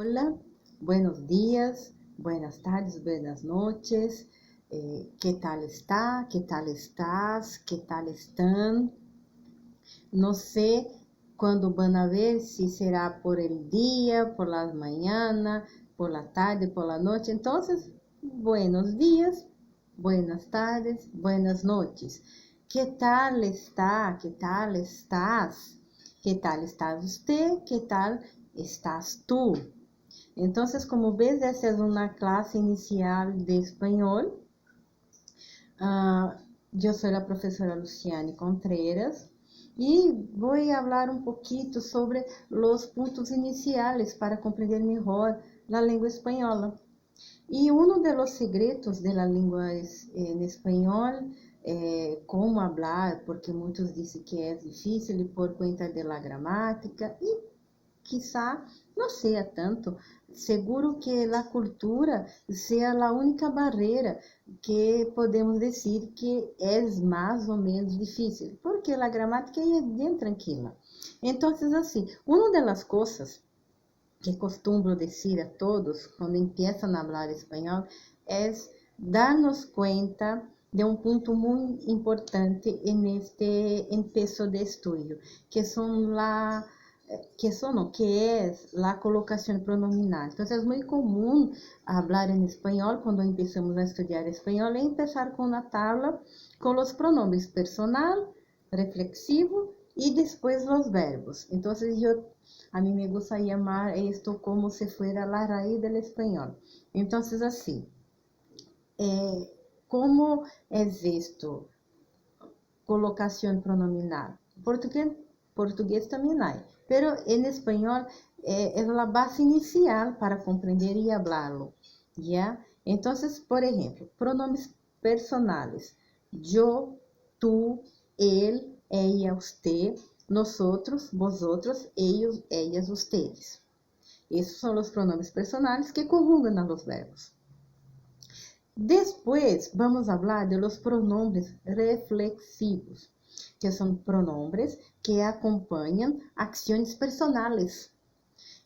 Hola, buenos días, buenas tardes, buenas noches. ¿Qué tal está? ¿Qué tal estás? ¿Qué tal están? No sé cuándo van a ver, si será por el día, por la mañana, por la tarde, por la noche. Entonces, buenos días, buenas tardes, buenas noches. ¿Qué tal está? ¿Qué tal estás? ¿Qué tal estás usted? ¿Qué tal estás tú? Entonces, como ves, esta es una clase inicial de español. Yo soy la profesora Luciane Contreras y voy a hablar un poquito sobre los puntos iniciales para comprender mejor la lengua española. Y uno de los secretos de la lengua en español, cómo hablar, porque muchos dicen que es difícil por cuenta de la gramática y quizá não seja tanto, seguro que a cultura seja a única barreira que podemos dizer que é mais ou menos difícil, porque a gramática é bem tranquila. Então, assim, uma das coisas que costumo dizer a todos quando empiezam a falar espanhol é dar-nos conta de um ponto muito importante neste empeço de estudo, que são que es la colocación pronominal. Entonces es muy común hablar en español cuando empezamos a estudiar español y empezar con una tabla con los pronombres personal, reflexivo y después los verbos. Entonces a mí me gusta llamar esto como si fuera la raíz del español. Entonces así, ¿cómo es esto? Colocación pronominal. Portugués también hay, pero en español es la base inicial para comprender y hablarlo, ¿ya? Entonces, por ejemplo, pronombres personales. Yo, tú, él, ella, usted, nosotros, vosotros, ellos, ellas, ustedes. Esos son los pronombres personales que conjugan a los verbos. Después vamos a hablar de los pronombres reflexivos, que são pronombres que acompanham ações personales.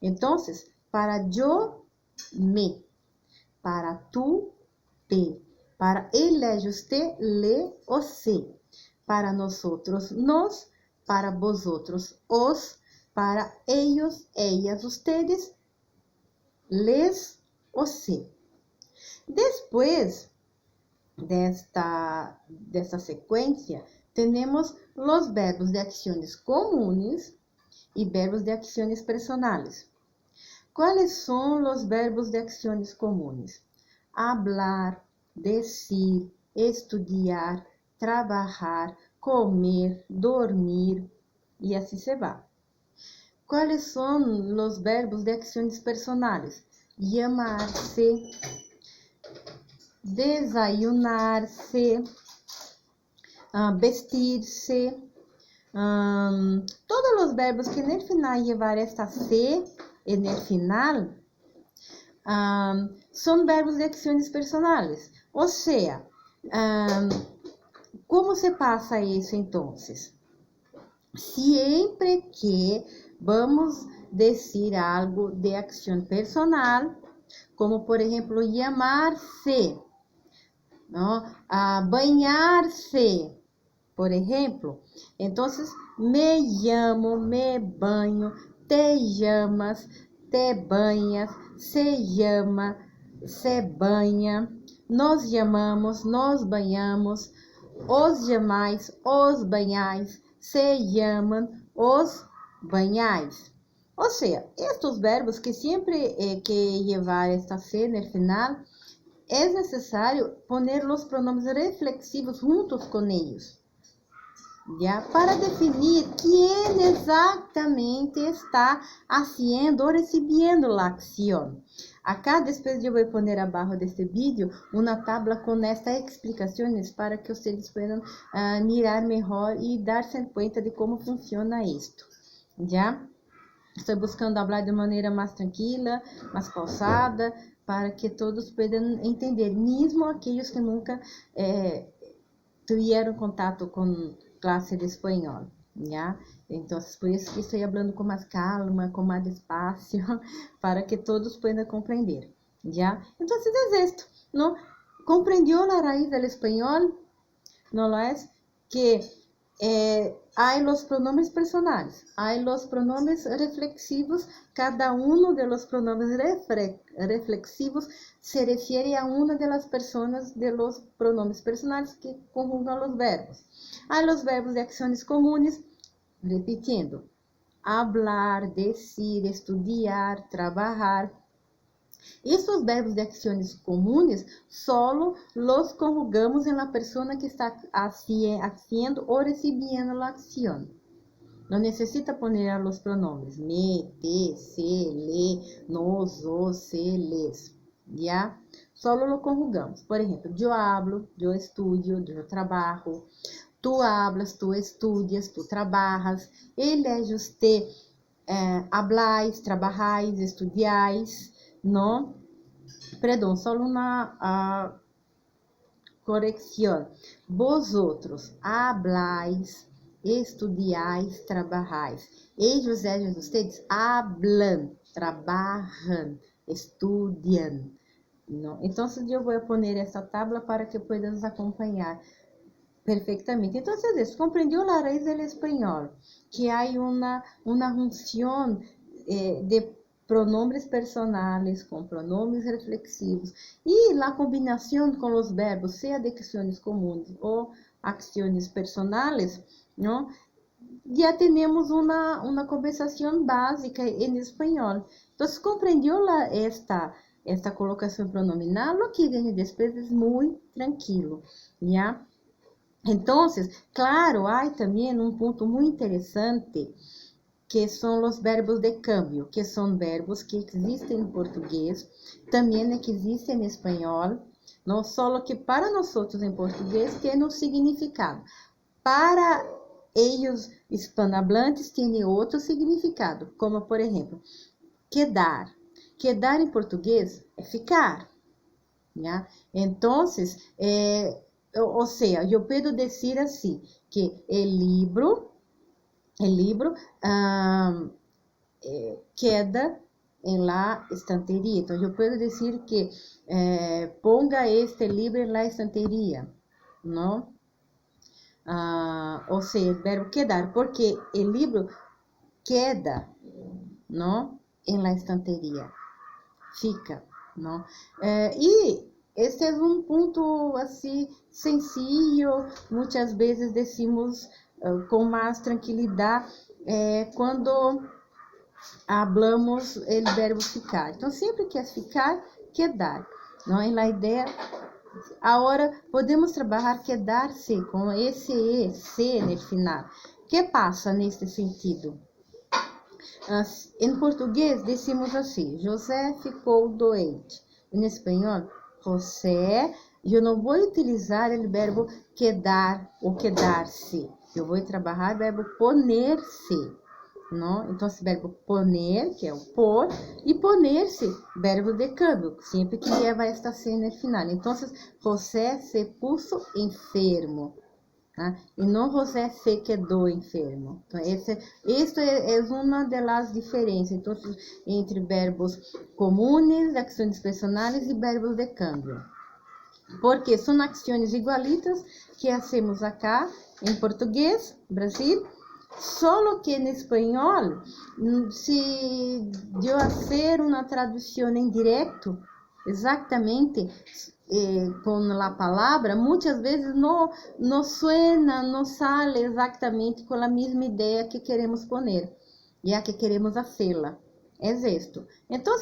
Então, para eu, me, para tu, te, para ele, usted, le, você, para nosotros, nos, para vosotros, os, para ellos, ellas, ustedes, les, você. Después desta sequência, temos os verbos de acciones comunes e verbos de acciones personales. ¿Cuáles são os verbos de acciones comunes? Hablar, decir, estudiar, trabalhar, comer, dormir e assim se vai. ¿Cuáles são os verbos de acciones personales? Llamar-se, desayunar-se, vestir-se, todos os verbos que no final llevar esta se en el final são verbos de acciones personales. Ou seja, como se passa isso então? Sempre que vamos dizer algo de acção personal, como por exemplo, llamar-se, banhar-se, por exemplo. Então, me llamo, me banho, te llamas, te banhas, se llama, se banha, nos llamamos, nos banhamos, os llamais, os banhais, se llaman, os banhais. Ou seja, estes verbos que sempre que levar esta C no final, é necessário poner os pronombres reflexivos juntos com eles, ¿ya? Para definir quién exatamente está haciendo o recibiendo la acción. Acá después yo voy a poner abajo de este vídeo una tabla con estas explicaciones para que ustedes puedan mirar mejor y darse cuenta de cómo funciona esto, ¿ya? Estou buscando falar de maneira mais tranquila, mais pausada, para que todos possam entender, mesmo aqueles que nunca tiveram contato com classe de espanhol. ¿ya? Entonces, por eso que estoy hablando con más calma, con más despacio, para que todos puedan comprender, ¿ya? Entonces, es esto, ¿no? ¿Comprendió la raíz del español? ¿No lo es? Que hay los pronombres personales, hay los pronombres reflexivos, cada uno de los pronombres reflexivos se refiere a una de las personas de los pronombres personales que conjugan los verbos. Hay los verbos de acciones comunes, repitiendo, hablar, decir, estudiar, trabajar. Estos verbos de acciones comunes solo los conjugamos en la persona que está haciendo o recibiendo la acción. No necesita poner los pronombres me, te, se, le, nos, os, se, les. ¿Ya? Solo lo conjugamos. Por ejemplo, yo hablo, yo estudio, yo trabajo. Tú hablas, tú estudias, tú trabajas. Ele, usted, habláis, trabajáis, estudiáis, ¿no? Perdão, só uma corrección. Vosotros habláis, estudiáis, trabajáis. Ellos, ustedes hablan, trabajan, estudian. ¿No? Entonces yo voy a poner esta tabla para que puedas acompañar perfectamente. Entonces, eso, comprendió la raíz del español, que hay una junción de pronombres personales con pronombres reflexivos y la combinación con los verbos, sea de acciones comunes o acciones personales, ¿no? Ya tenemos una conversación básica en español. Entonces, comprendió esta colocación pronominal, lo que viene después es muy tranquilo, ¿ya? Entonces, claro, hay también un punto muy interesante que son los verbos de cambio, que son verbos que existen en portugués, también existen en español, no solo que para nosotros en portugués tiene un significado. Para ellos hispanohablantes tiene otro significado, como por ejemplo, quedar. Quedar em português é ficar, né? Então, ou seja, eu posso dizer assim, que o livro queda em la estanteria. Então, eu posso dizer que ponga este livro em la estanteria, não? Ou seja, o verbo quedar, porque o livro queda, não? Em la estanteria. Fica, não? E este é um ponto assim sencillo, muitas vezes decimos com mais tranquilidade quando hablamos o verbo ficar. Então, sempre que é ficar, quedar, não é a ideia. Agora, podemos trabalhar quedar-se com esse e, se no final. O que passa nesse sentido? Em português, decimos assim, José ficou doente. Em espanhol, José, eu não vou utilizar o verbo quedar ou quedar-se. Eu vou trabalhar o verbo poner-se, não? Então, esse verbo poner, que é o por, e poner-se, verbo de câmbio, sempre que leva esta C no final. Então, José se puso enfermo. ¿Ah? Y no José se quedó enfermo. Entonces, esto es una de las diferencias entonces, entre verbos comunes, acciones personales y verbos de cambio. Porque son acciones igualitas que hacemos acá en portugués, Brasil, solo que en español, si yo hacer una traducción en directo, exactamente com a palavra, muitas vezes não suena, não sale exatamente com a mesma ideia que queremos poner, já que queremos hacê-la. É isto. Então,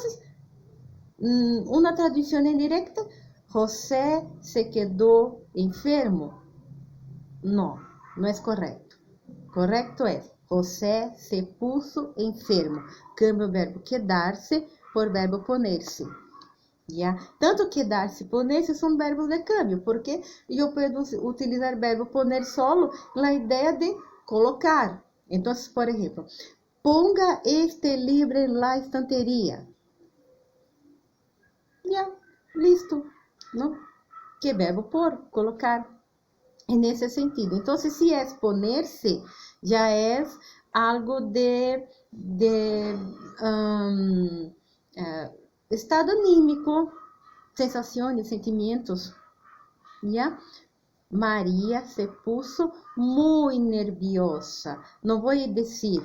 uma tradução indirecta, José se quedou enfermo. Não é correto. Correto é, José se puso enfermo. Cambia o verbo quedar-se por verbo poner-se. Yeah. Tanto quedar-se, poner-se são verbos de câmbio, porque eu posso utilizar o verbo poner solo na ideia de colocar. Então, por exemplo, ponga este livro en la estanteria. Yeah, listo, não? Que verbo por, colocar. É nesse sentido. Então, se é poner-se, ya es algo de estado anímico, sensaciones, sentimientos, ¿ya? María se puso muy nerviosa. No voy a decir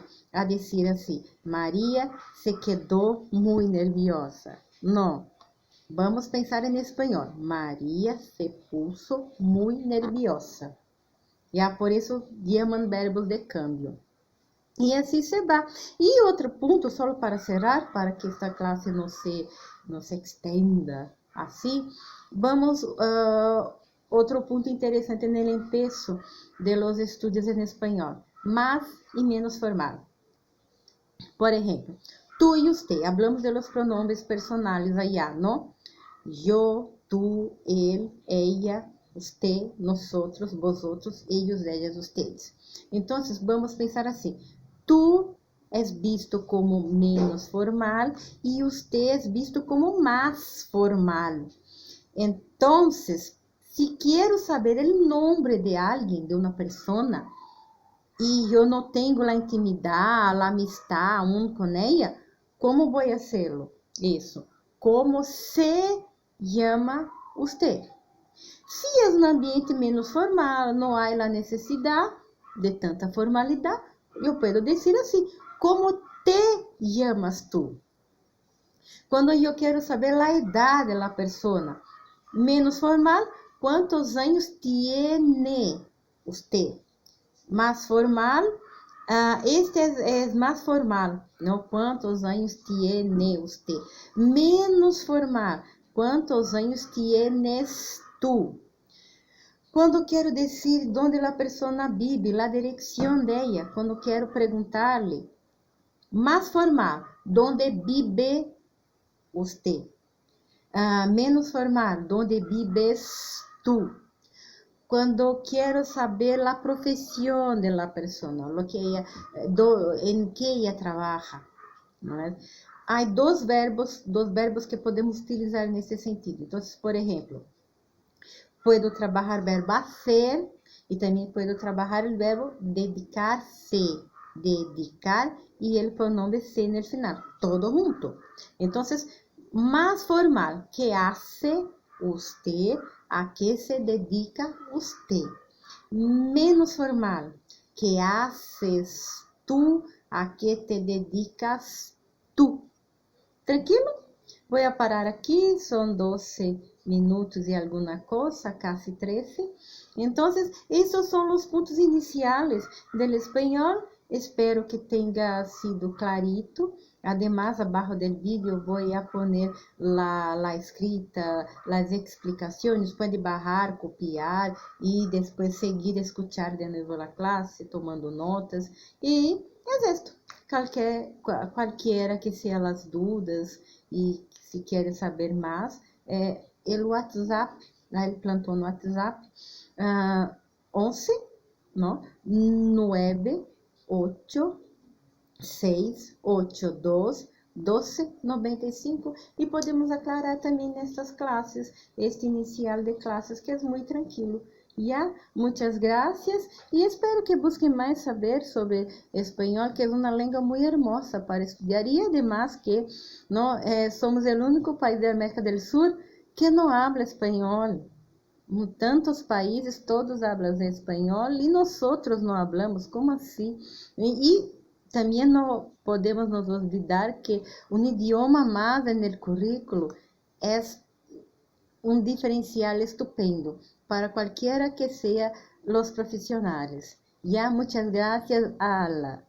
así, María se quedó muy nerviosa. No, vamos a pensar en español. María se puso muy nerviosa. Ya por eso llaman verbos de cambio. E assim se va. E outro ponto, só para cerrar, para que esta classe não se extenda assim, vamos, outro ponto interessante no empeço de los estudios em espanhol, mais e menos formal. Por exemplo, tú e usted, hablamos de los pronombres personales allá, ¿no? Yo, tú, él, ella, usted, nosotros, vosotros, ellos, ellas, ustedes. Então, vamos pensar assim. Tú es visto como menos formal e usted es visto como más formal. Entonces, si quiero saber el nombre de alguien, de una persona, y yo no tengo la intimidad, la amistad aún con ella, ¿cómo voy a hacerlo? Eso. ¿Cómo se llama usted? Si es un ambiente menos formal, no hay la necesidad de tanta formalidad, yo puedo decir así, ¿cómo te llamas tú? Cuando yo quiero saber la edad de la persona, menos formal, ¿cuántos años tiene usted? Más formal, este es más formal, ¿no? ¿Cuántos años tiene usted? Menos formal, ¿cuántos años tienes tú? Quando quero dizer onde a pessoa vive, a direção dela, quando quero perguntar-lhe, mais formal, onde vive você? Menos formal, onde vives tu? Quando quero saber a profissão da pessoa, em que ela trabalha. Há dois verbos que podemos utilizar nesse sentido. Então, por exemplo, puedo trabalhar o verbo hacer e também puedo trabalhar o verbo dedicar-se. Dedicar e o pronome se no final, todo junto. Então, mais formal, que hace usted, a que se dedica usted. Menos formal, que haces tú, a que te dedicas tú. Tranquilo? Vou parar aqui, são 12 minutos e alguma coisa, quase 13. Então, esses são os pontos iniciais do espanhol. Espero que tenha sido clarito. Además, abaixo do vídeo vou poner la escrita, as explicações. Pode bajar, copiar e depois seguir, escuchar de novo a classe, tomando notas. E é isso. Qualquer que sejam as dúvidas e se querem saber mais, o WhatsApp, ele plantou no WhatsApp, 11, não? 986821295 e podemos aclarar também nestas classes, este inicial de classes que é muito tranquilo. Ya, muchas gracias y espero que busquen más saber sobre español, que es una lengua muy hermosa para estudiar y además que no somos el único país de América del Sur que no habla español. Tantos países, todos hablan español y nosotros no hablamos, ¿cómo así? Y también no podemos nos olvidar que un idioma más en el currículo es un diferencial estupendo para cualquiera que sea los profesionales. Ya, muchas gracias, Ala.